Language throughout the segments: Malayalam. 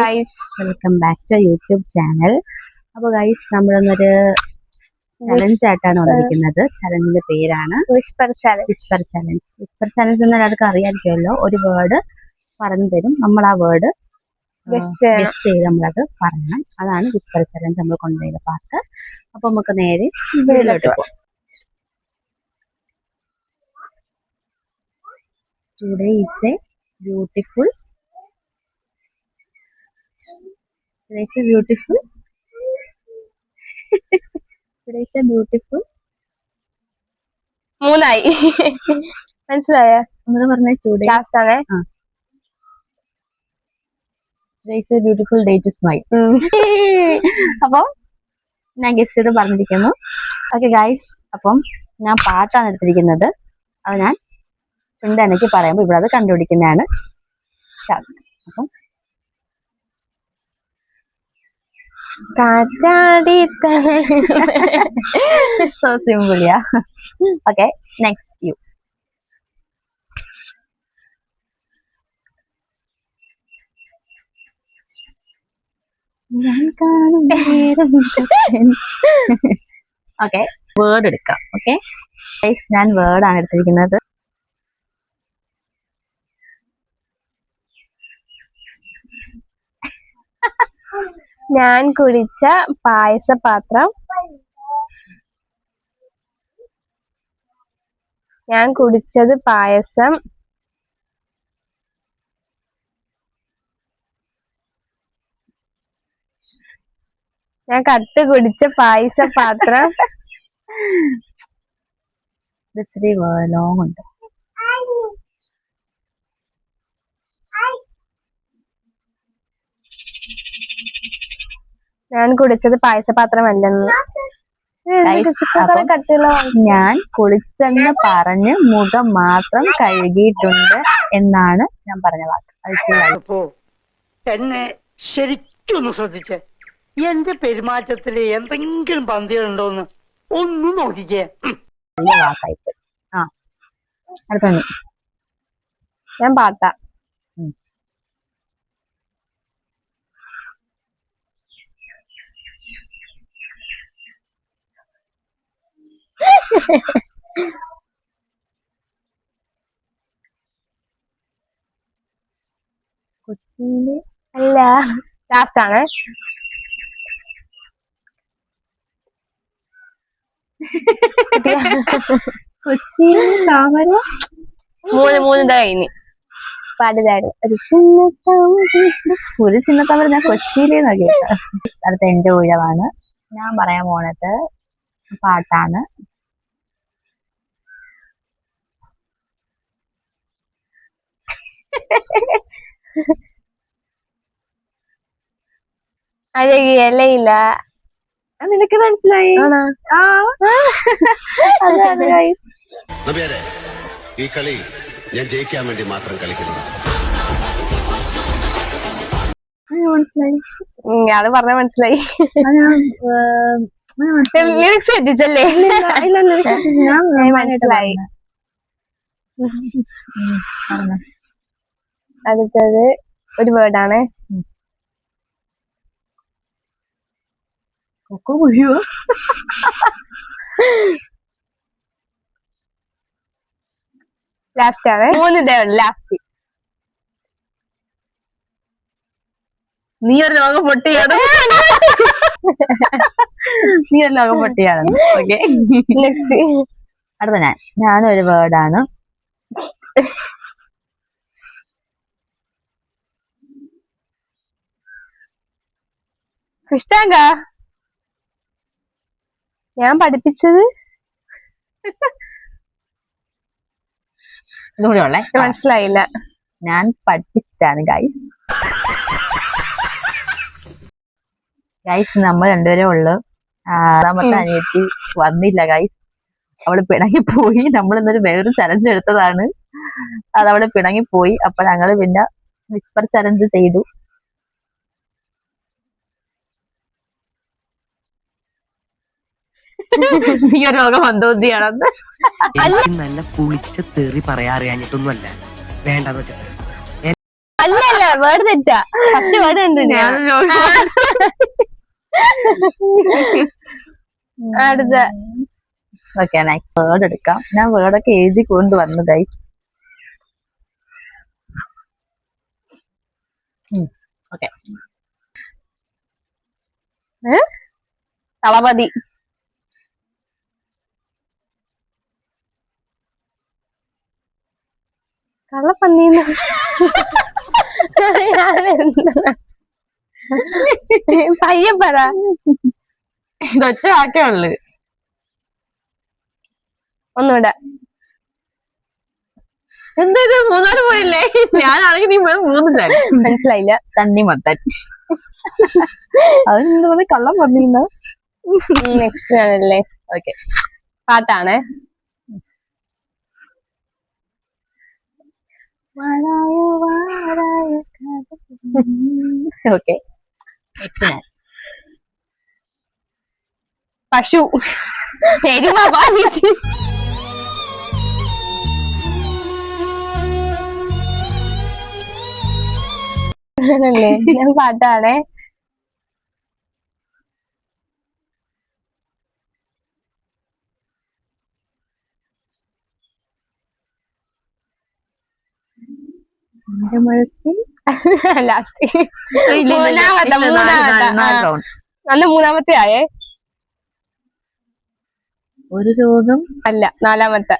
Guys, welcome back to YouTube channel. അപ്പോൾ ഗൈസ്, നമ്മളൊന്നൊരു ചലഞ്ച് ആയിട്ടാണ് വന്നിരിക്കുന്നത്. ചലഞ്ചിന്റെ പേരാണ് വിസ്പർ ചലഞ്ച്. വിസ്പർ ചലഞ്ച് എന്ന് എല്ലാവർക്കും അറിയാമായിരിക്കുമല്ലോ. ഒരു വേർഡ് പറഞ്ഞു തരും, നമ്മൾ ആ വേർഡ് ഗസ് ചെയ്ത് നമ്മളത് പറയണം. അതാണ് വിസ്പർ ചലഞ്ച് നമ്മൾ കൊണ്ടുപോയ പാട്ട്. അപ്പൊ നമുക്ക് നേരെ വീട്ടിലോട്ട് പോകാം. ടുഡേ ഈസ് എ ബ്യൂട്ടിഫുൾ മൂന്നായി മനസ്സിലായ ഒന്ന് പറഞ്ഞ today is a beautiful day to smile. അപ്പം ഞാൻ ഗസ്റ്റ് ചെയ്ത് പറഞ്ഞിരിക്കുന്നു. ഓക്കെ ഗൈസ്, അപ്പം ഞാൻ പാട്ടാണ് എടുത്തിരിക്കുന്നത്. അത് ഞാൻ ചുണ്ടനക്ക് പറയുമ്പോൾ ഇവിടെ അത് കണ്ടുപിടിക്കുന്നതാണ്. അപ്പം so simple, yeah. Okay, next you. Okay, word എടുക്കാം. Okay, ഞാൻ വേർഡ് ആണ് എടുത്തിരിക്കുന്നത്. ഞാൻ കുടിച്ച പായസപാത്രം. ഞാൻ കുടിച്ചത് പായസം. ഞാൻ കട്ട് കുടിച്ച പായസപാത്രം. ഇത്തിരി ലോങ് ഉണ്ട്. ഞാൻ കുടിച്ചത് പായസപാത്രമല്ലെന്ന്. ഞാൻ കുളിച്ചെന്ന് പറഞ്ഞ് മുഖം മാത്രം കഴുകിയിട്ടുണ്ട് എന്നാണ് ഞാൻ പറഞ്ഞ വാക്ക്. എന്നെ ശരിക്കും ശ്രദ്ധിച്ചേ. എന്റെ പെരുമാറ്റത്തില് എന്തെങ്കിലും പന്തികളുണ്ടോന്ന് ഒന്നും നോക്കിക്കേ. വാക്കായിട്ട് അടുത്ത ഞാൻ പാട്ടാ. കൊച്ചിയില് അല്ല, ലാസ്റ്റ് ആണ്. കൊച്ചിയില് താമര. മൂന്ന് കഴിഞ്ഞ് പാടുതായിരുന്നു. ഒരു ചിന്ന താമര ഞാൻ കൊച്ചിയിലേ നോക്കിയത്. അടുത്ത എന്റെ ഊഴമാണ്. ഞാൻ പറയാൻ പോണത് പാട്ടാണ്. അഴകിയല്ല. നിനക്ക് മനസ്സിലായി? ഈ കളി ഞാൻ ജയിക്കാൻ വേണ്ടി മാത്രം കളിക്കുന്നു. അത് പറഞ്ഞ മനസ്സിലായി. ലിറിക്സ് ശ്രദ്ധിച്ചല്ലേ? മനസ്സിലായി. അടുത്തത് ഒരു വേർഡാണ്. ലാസ്റ്റ് ആണ്. 3 ഡേ ലാസ്റ്റ്. നീ ഒരു ലോകം പൊട്ടിയാണ്. ഓക്കെ, അടുത്ത ഞാനൊരു വേർഡാണ്. കൃഷ്ണാങ്ക ഞാൻ പഠിപ്പിച്ചത് മനസ്സിലായില്ല. ഞാൻ പഠിപ്പിച്ചാണ് ഗൈസ്. നമ്മൾ രണ്ടുപേരേ ഉള്ളു. ആറാമത്തെ അനിയത്തി വന്നില്ല ഗൈസ്. അവള് പിണങ്ങിപ്പോയി. നമ്മൾ ഇന്നൊരു വേറൊരു ചലഞ്ച് എടുത്തതാണ്, അതവള് പിണങ്ങിപ്പോയി. അപ്പൊ ഞങ്ങള് പിന്നെ വിസ്പർ ചലഞ്ച് ചെയ്തു. രോഗം മന്ദബുദ്ധിയാണെന്ന്. നല്ല പുളിച്ച തെറി പറയാ അറിയാഞ്ഞിട്ടൊന്നുമല്ല, വേണ്ടെന്ന് വെച്ചിട്ട്. അല്ലല്ലോ, വേർഡ് തെറ്റാ ഫസ്റ്റ് വേർഡ് കണ്ടില്ല അടുത്ത ഓക്കെ നെക്സ്റ്റ് വേർഡ് എടുക്കാം. ഞാൻ വേർഡൊക്കെ എഴുതി കൊണ്ട് വന്നു ഗൈസ്. ഓക്കെ തളപതി. കള്ളപ്പന്നീന്ന് പയ്യെ പറ. ഇതൊറ്റ വാക്കേ ഉള്ളു. ഒന്നുകൂടെ. എന്താ ഇത് മൂന്നാല് പോയില്ലേ? ഞാനാണെങ്കിൽ നീ മൂന്ന് മനസ്സിലായില്ല. തണ്ണിമത്തൻ. അതെന്താ പറയുക? കള്ളം പറഞ്ഞിരുന്ന. നെക്സ്റ്റ് ആണല്ലേ? ഓക്കെ പാട്ടാണ്. ഓക്കെ പശു. എരുമ. ആണല്ലേ? ഞാൻ പാട്ടാണേ. ലാസ്റ്റ് അന്ന് മൂന്നാമത്തെ ആയേ. ഒരു രോഗം അല്ല, നാലാമത്തെ.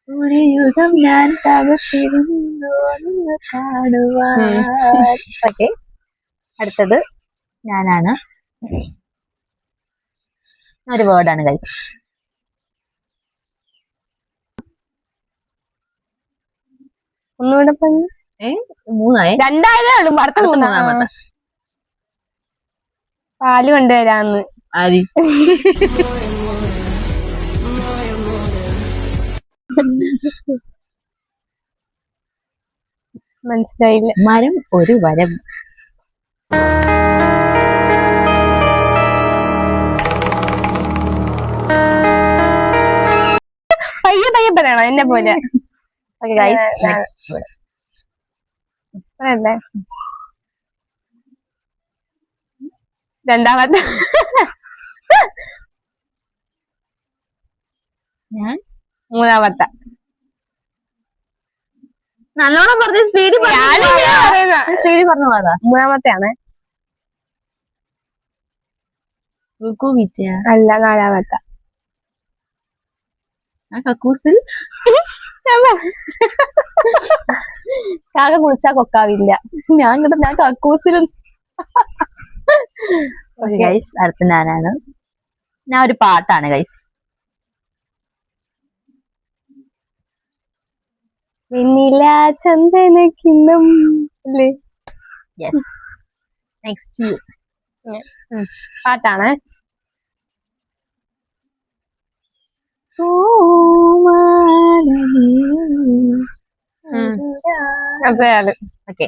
ഒരു യുഗം ഞാൻ തകർത്തിരുന്നു കാണുവാൻ. ഓക്കെ അടുത്തത് ഞാനാണ്. ഒരു വേർഡാണ് കഴിച്ചത്. ഒന്നുകൂടെ പറഞ്ഞു. മൂന്നായി. രണ്ടായതേ ഉള്ളു. അടുത്ത മൂന്നാമത്തെ. പാല് കൊണ്ടുവരാന്ന്. ആരി മനസ്സിലായില്ല. മരം ഒരു വരം. പയ്യെ പയ്യെ പറയണം എന്നെ പോലെ. അല്ലേ? രണ്ടാമത്തെ. ഞാൻ മൂന്നാമത്തെ. നല്ലോണം പറഞ്ഞ സ്പീഡിൽ പറഞ്ഞു പോയതാ. മൂന്നാമത്തെ ആണ്. അല്ല, നാലാമത്തെ. കക്കൂസിൽ കാക്ക കുളിച്ചാ കൊക്കാവില്ല. ഞാൻ കക്കൂസിൽ. ഗൈസ് അടുത്ത ഞാനാണ്. ഞാൻ ഒരു പാട്ടാണ് ഗൈസ്. വെണ്ണില ചന്ദനക്കിണ്ണം അല്ലേ? നെക്സ്റ്റ് പാട്ടാണ്. അതെയാണ്. ഓക്കെ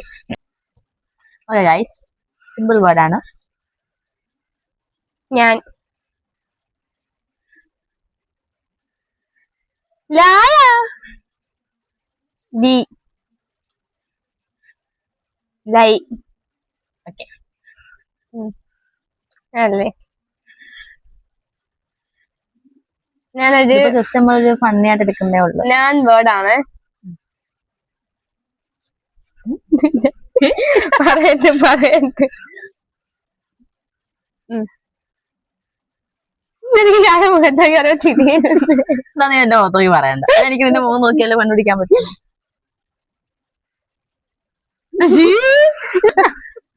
ഓക്കെ ഗൈസ് സിമ്പിൾ വേർഡാണ്. ഞാൻ ലായ ലി ലൈ. ഓക്കെ അല്ലേ? ഞാനൊരു ജസ്റ്റ് നമ്മളൊരു ഫണ്ണി ആയിട്ട് എടുക്കുന്നേ ഉള്ളു. ഞാൻ വേർഡാണ്. പറയട്ടെ എനിക്ക് ഞാൻ മുഖത്തേക്ക് അറിയാൻ എന്നാ നീ എന്റെ മുഖത്തേക്ക് പറയണ്ട. എനിക്ക് നിന്റെ മുഖം നോക്കിയാലേ കണ്ടുപിടിക്കാൻ പറ്റും.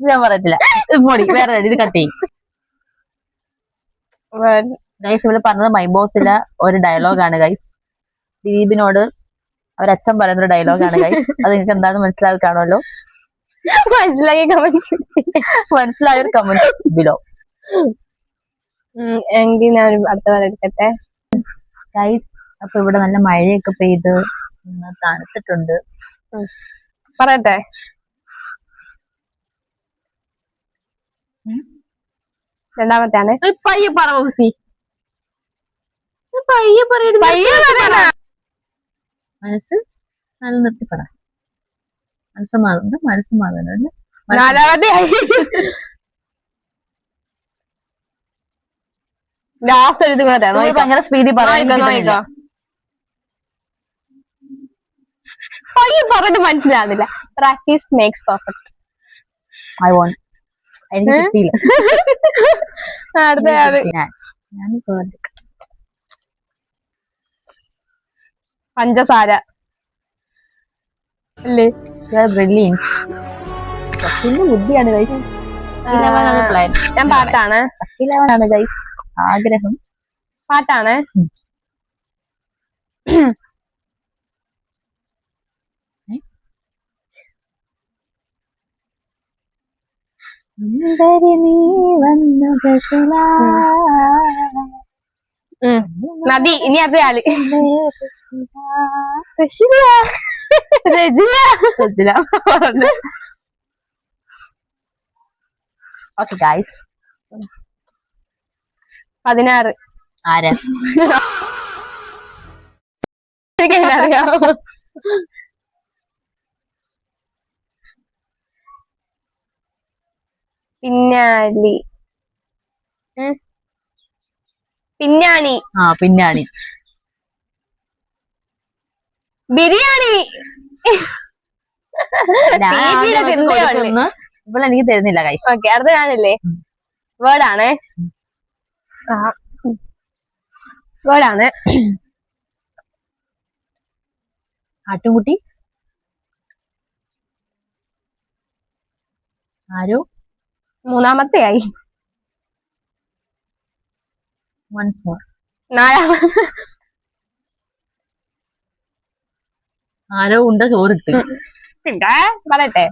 ഞാൻ പറയത്തില്ല. മോടി വേറെ ഇത് കട്ട് ചെയ്യും. ഗൈസ് ഇവിടെ പറഞ്ഞത് മൈ ബോസിലെ ഒരു ഡയലോഗാണ് ഗൈസ്. ദിലീപിനോട് അവരച്ഛൻ പറയുന്ന ഒരു ഡയലോഗാണ് ഗൈസ്. അത് നിങ്ങൾക്ക് എന്താണെന്ന് മനസ്സിലാക്കി കാണുമല്ലോ. മനസ്സിലായൊരു കമന്റ് ബിലോ. എങ്കിൽ ഞാൻ അടുത്ത പോലെ എടുക്കട്ടെ ഗൈസ്. അപ്പൊ ഇവിടെ നല്ല മഴയൊക്കെ പെയ്ത് തണുത്തിട്ടുണ്ട്. പറയട്ടെ. രണ്ടാമത്തെയാണ്. പയ്യെ പറ ബോസി. പയ്യെ പറയണ മനസ്സ് നല്ല നിർത്തി പറ. മനസ്സമാധാനം നാലാമത്തെ ആയി. ലാസ്റ്റ് ഒരു ഇത് കൂടെ തരാം. നോക്കിക്കോ. ഭയങ്കര സ്പീഡിൽ നോക്കിക്കോ. പയ്യെ പറഞ്ഞിട്ട് മനസ്സിലാകുന്നില്ല. Practice makes perfect. I won't. എനിക്ക് കിട്ടിയില്ല. അടുത്ത ഞാൻ പഞ്ചസാര അല്ലേ? ബ്രില്യൻറ്റ്. പിന്നെ ബുദ്ധിയാണ് ഗൈസ്. പ്ലാൻ. ഞാൻ പാട്ടാണ്. ആണ് ഗൈസ് ആഗ്രഹം. പാട്ടാണ്. നദി. ഇനി അത് ആള് ഓക്കെ ഗൈസ്. 16. ആരാ? എനിക്കറിയാമോ? പിന്നാലി. പിന്നാണി. പിന്നാണി. ബിരിയാണി. ഇപ്പോൾ എനിക്ക് തരുന്നില്ല ഗൈസ്. ഓക്കെ, അടുത്ത ഞാനല്ലേ? വേർഡാണ്. വേർഡാണ്. ആട്ടുംകുട്ടി. ആരോ? മൂന്നാമത്തെ ആയി. Once more. ആരോ ഉണ്ട ചോറിട്ട്. പിന്നെ പറയട്ടെ.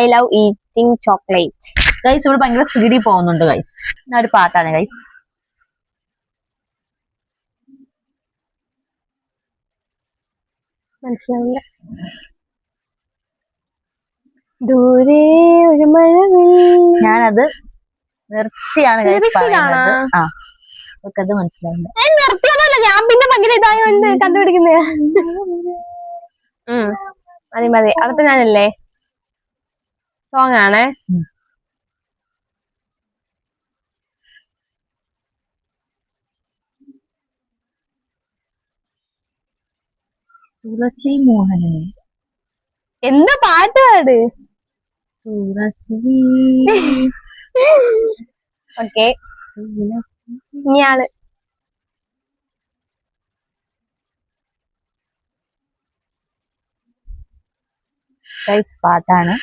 I love eating chocolate. Guys ഇവിടെ ഭയങ്കര സ്പീഡിൽ പോകുന്നുണ്ട് ഗൈസ്. ഒരു പാട്ടാണ് ഗൈസ്. മനസ്സിലാവില്ല. ദൂരെ ഒരു മഴ. ഞാനത് നിർത്തിയാണ് ഗൈസ് പറയുന്നത്. അത് മനസ്സിലാവില്ല. നിർത്തിയൊന്നുമല്ല, ഞാൻ പിന്നെ ഭയങ്കര ഇതായോണ്ട് കണ്ടുപിടിക്കുന്നത്. മതി മതി. അടുത്ത ഞാനല്ലേ? സോങ് ആണ്. തുളസി മോഹനന്. എന്താ പാട്ട്? തുളസി. ഓക്കെ, ഇയാള് പാട്ടാണ്.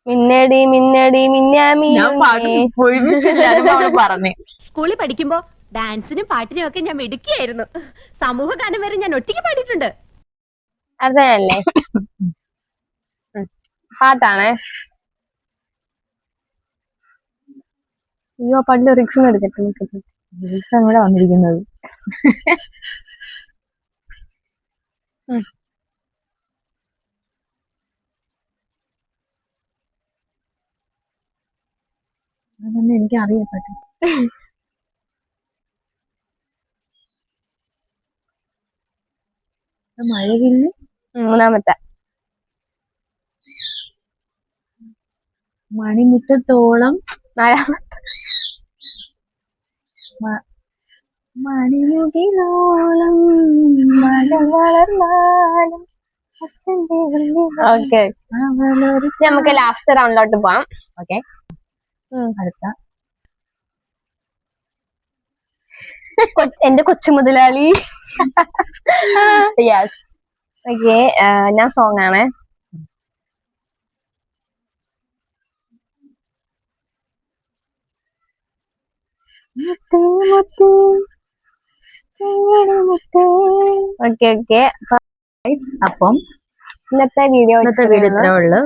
മിന്നടി മിന്നടി മിന്നാമി. പറഞ്ഞു. സ്കൂളിൽ പഠിക്കുമ്പോ ഡാൻസിനും പാട്ടിനും ഒക്കെ ഞാൻ മിടുക്കിയായിരുന്നു. സമൂഹ ഗാനം വരെ ഞാൻ ഒറ്റയ്ക്ക് പാടിയിട്ടുണ്ട്. അതല്ലേ? പാട്ടാണ്. അയ്യോ, പണ്ട് റിക്സും എടുക്കട്ടെ. ഇവിടെ വന്നിരിക്കുന്നത്. അതൊന്നും എനിക്ക് അറിയപ്പെട്ടു. മഴവില്ല്. മൂന്നാമത്തെ. മണിമുറ്റത്തോളം. നാലാമത്തെ. മണിമുകിലോളം മഴ വളർന്നാലും. ഓക്കെ, നമുക്ക് ലാസ്റ്റ് റൗണ്ടിലോട്ട് പോവാം. ഓക്കെ, അടുത്ത എന്റെ കൊച്ചു മുതലാളി. യെസ്. ഓക്കെ, ഞാൻ സോങ് ആണ്. Okay okay. അപ്പം ഇന്നത്തെ വീഡിയോ ഇത്രേ ഉള്ളു.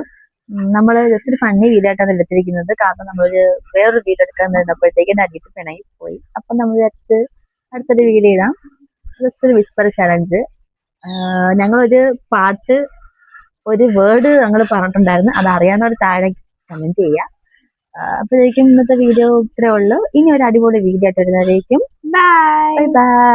നമ്മള് ജസ്റ്റ് ഒരു ഫണ്ണി വീഡിയോ ആയിട്ടാണ് എടുത്തിരിക്കുന്നത്. കാരണം നമ്മളൊരു വേറൊരു വീഡിയോ എടുക്കാൻ നിന്നപ്പോഴത്തേക്കും അടിയിട്ട് പിണങ്ങി പോയി. അപ്പൊ നമ്മൾ അടുത്തൊരു വീഡിയോ ഇടാം. ജസ്റ്റ് ഒരു വിസ്പർ ചലഞ്ച്. ഞങ്ങളൊരു പാട്ട്, ഒരു വേർഡ് ഞങ്ങൾ പറഞ്ഞിട്ടുണ്ടായിരുന്നു. അത് അറിയാവുന്നവർ താഴെ കമന്റ് ചെയ്യാം. അപ്പോഴേക്കും ഇന്നത്തെ വീഡിയോ ഇത്രേ ഉള്ളു. ഇനി ഒരു അടിപൊളി വീഡിയോ ആയിട്ട് വരുന്നതായിരിക്കും. ബൈ. ബൈ.